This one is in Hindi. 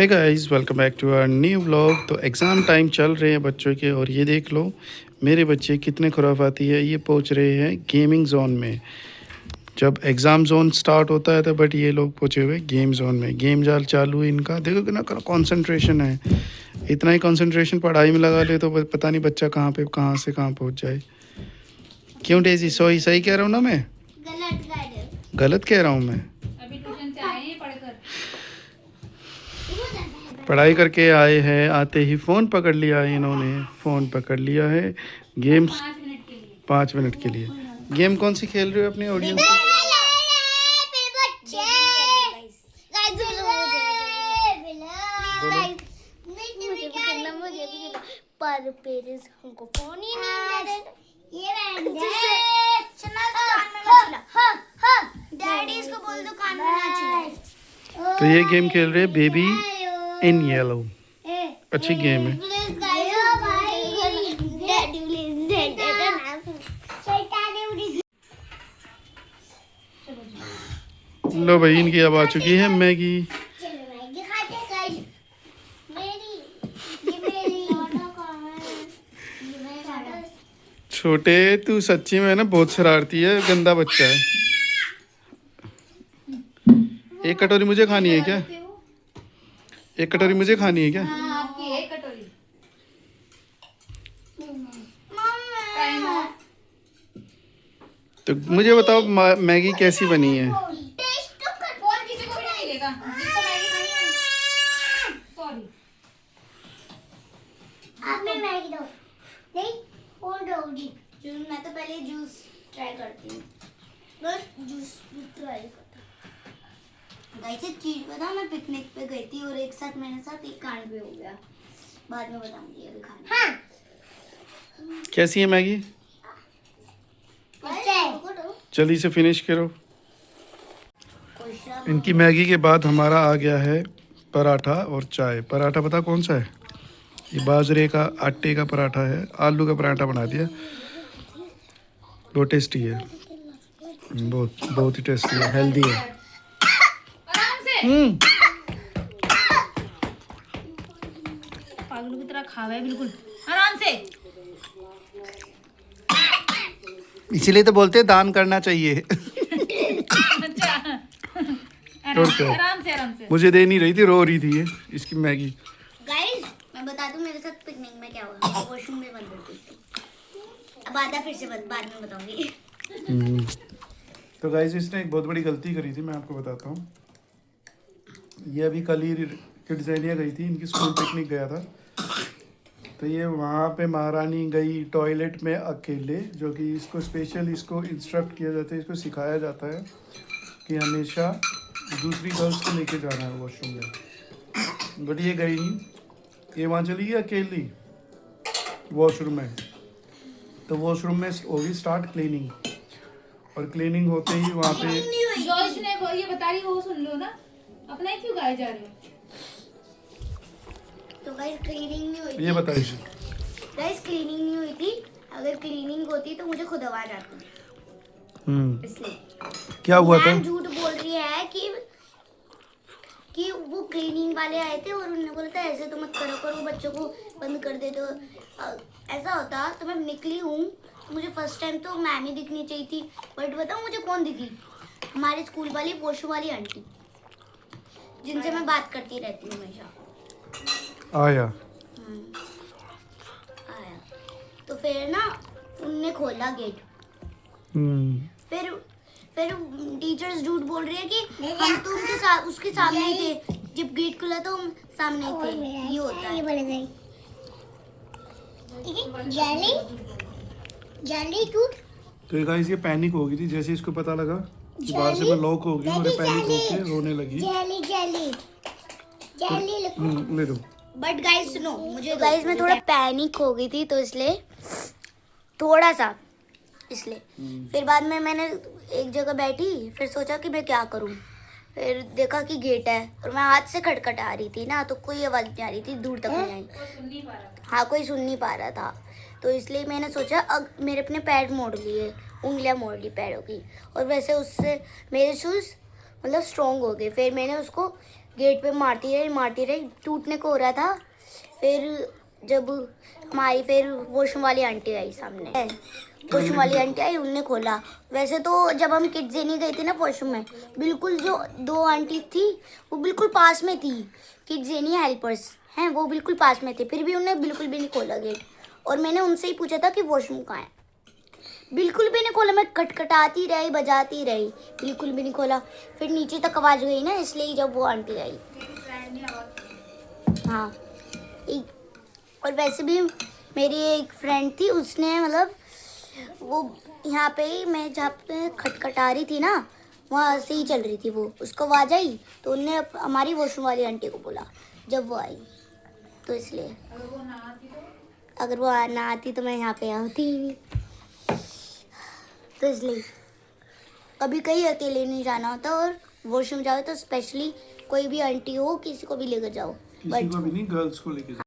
Hey guys, welcome back to our new vlog. तो एग्ज़ाम टाइम चल रहे हैं बच्चों के, और ये देख लो मेरे बच्चे कितने खुराफाती है। ये पहुंच रहे हैं गेमिंग जोन में। जब एग्ज़ाम जोन स्टार्ट होता है तो बट ये लोग पहुंचे हुए गेम जोन में। गेम जाल चालू है इनका। देखो कितना कंसंट्रेशन है। इतना ही कंसंट्रेशन पढ़ाई में लगा ले तो पता नहीं बच्चा कहाँ से कहाँ पहुंच जाए। क्यों डेजी? सही सही कह रहा हूँ ना मैं? गलत कह रहा हूँ मैं? अभी ट्यूशन से आए हैं पढ़कर। पढ़ाई करके आए हैं, आते ही फ़ोन पकड़ लिया है इन्होंने। फ़ोन पकड़ लिया है गेम्स 5 मिनट के लिए। 5 मिनट के लिए। गेम कौन सी खेल रहे हो अपने ऑडियंस को? पर पेरेंट्स हमको फोन ही नहीं दे रहे। ये डैडी इसको बोल दो कान में ना चिल्लाए। तो ये गेम खेल रहे हैं बेबी इन येलो। अच्छी गेम है। लो भाई, इनकी अब आ चुकी है मैगी। छोटे तू सच्ची में ना बहुत शरारती है, गंदा बच्चा है। एक कटोरी मुझे खानी है क्या? एक कटोरी मुझे खानी है क्या? आपकी एक कटोरी। टाइम हो। तो मुझे बताओ मैगी कैसी बनी है? फोन किसी को भी नहीं मिलेगा जिसको मैगी खानी है। सॉरी। आपने मैगी दो नहीं फोन दोगी। मैं तो पहले जूस ट्राई करती हूँ। बस जूस ट्राई करता। गाइस एक चीज बता, मैं पिकनिक पे गई थी और एक साथ मेरे साथ एक कांड भी हो गया। बाद में बताऊंगी अभी खाने। हाँ कैसी है मैगी? जल्दी से फिनिश करो। इनकी मैगी के बाद हमारा आ गया है पराठा और चाय। पराठा पता कौन सा है? ये बाजरे का आटे का पराठा है। आलू का पराठा बना दिया। बहुत टेस्टी है, बहुत बहुत ही टेस्टी है, हेल्दी है। आराम से। पागलों की तरह खावा है बिल्कुल। आराम से। इसीलिए तो बोलते हैं दान करना चाहिए। अच्छा। और क्या? आराम से आराम से। मुझे दे नहीं रही थी, रो रही थी ये इसकी मैगी। गाइस मैं बता दूं मेरे साथ पिकनिक में क्या हुआ। वॉशरूम में बंद होती थी। अब आधा फिर से बंद, बाद में बताऊंगी। तो गाइस इसने एक बहुत बड़ी गलती करी थी, मैं आपको बताता हूँ। ये अभी कल ही किड्सैनिया गई थी, इनकी स्कूल पिकनिक गया था। तो ये वहाँ पे महारानी गई टॉयलेट में अकेले, जो कि इसको स्पेशल इसको इंस्ट्रक्ट किया जाता है, इसको सिखाया जाता है कि हमेशा दूसरी गर्ल्स को लेके जाना है वॉशरूम में। बट ये गई नहीं, ये वहाँ चली गई अकेली वॉशरूम में। तो वॉशरूम में होगी स्टार्ट क्लीनिंग, और क्लीनिंग होते ही वहाँ पे जॉयस ने ये बता रही वो सुन लो ना। अपना ही क्यों गाए जा रहे हो? तो गाइस क्लीनिंग नहीं हुई। ये बताइए। गाइस क्लीनिंग नहीं हुई थी। अगर क्लीनिंग होती तो मुझे खुद आवाज आती। इसलिए क्या हुआ था? मैम झूठ बोल रही है कि वो क्लीनिंग वाले आए थे और उन्होंने बोला था ऐसे तो मत करो, पर वो बच्चों को बंद कर दे। तो ऐसा होता तो मैं निकली हूँ। मुझे फर्स्ट टाइम तो मैम ही दिखनी चाहिए थी, बट बताओ मुझे कौन दिखी? हमारे स्कूल वाली पोशू वाली आंटी, जिनसे मैं बात करती रहती हूँ हमेशा। आया। आया तो फिर ना उनने खोला गेट। फिर टीचर्स झूठ बोल रही है कि हम तो उनके साथ उसके सामने ही थे। जब गेट खुला तो हम सामने ही थे। ये होता है। जाली टूट। तो गाइस ये पैनिक हो गई थी जैसे इसको पता लगा कि बाहर से मैं लॉक होगी, और ये पैनिक होके रोने लगी। ले दो। बट गाइस सुनो, मुझे गाइस मैं थोड़ा पैनिक हो गई थी, तो इसलिए थोड़ा सा फिर बाद में मैंने एक जगह बैठी, फिर सोचा कि मैं क्या करूं। फिर देखा कि गेट है और मैं हाथ से खटखटा रही थी ना, तो कोई आवाज़ नहीं आ रही थी, दूर तक नहीं आई। हाँ कोई सुन नहीं पा रहा था। तो इसलिए मैंने सोचा अब मेरे अपने पैर मोड़ लिए, उंगलियां मोड़ ली पैरों की, और वैसे उससे मेरे शूज़ मतलब स्ट्रॉन्ग हो गए। फिर मैंने उसको गेट पे मारती रही, टूटने को हो रहा था। फिर जब हमारी फिर वॉशरूम वाली आंटी आई सामने, वॉशरूम वाली आंटी आई, उनने खोला। वैसे तो जब हम किड्स गई थी ना वॉशरूम में, बिल्कुल जो 2 आंटी थी वो बिल्कुल पास में थी, किड्स हेल्पर्स हैं, वो बिल्कुल पास में थे, फिर भी उन्होंने बिल्कुल भी नहीं खोला गेट। और मैंने उनसे ही पूछा था कि वॉशरूम कहाँ है, बिल्कुल भी नहीं खोला। मैं खटखटाती रही, बजाती रही, बिल्कुल भी नहीं खोला। फिर नीचे तक आवाज़ गई ना, इसलिए जब वो आंटी आई। हाँ, और वैसे भी मेरी एक फ्रेंड थी, उसने मतलब वो यहाँ पे ही, मैं जहाँ पे खटखटा रही थी ना, वहाँ से ही चल रही थी वो, उसको आवाज़ आई तो उनने हमारी वॉशरूम वाली आंटी को बोला जब वो आई। तो इसलिए अगर वो ना आती तो मैं यहाँ पे आती ही नहीं। तो इसलिए कभी कहीं अकेले नहीं जाना होता, और वॉशरूम जाओ तो स्पेशली कोई भी आंटी हो, किसी को भी लेकर जाओ। किसी को भी नहीं, गर्ल्स को लेके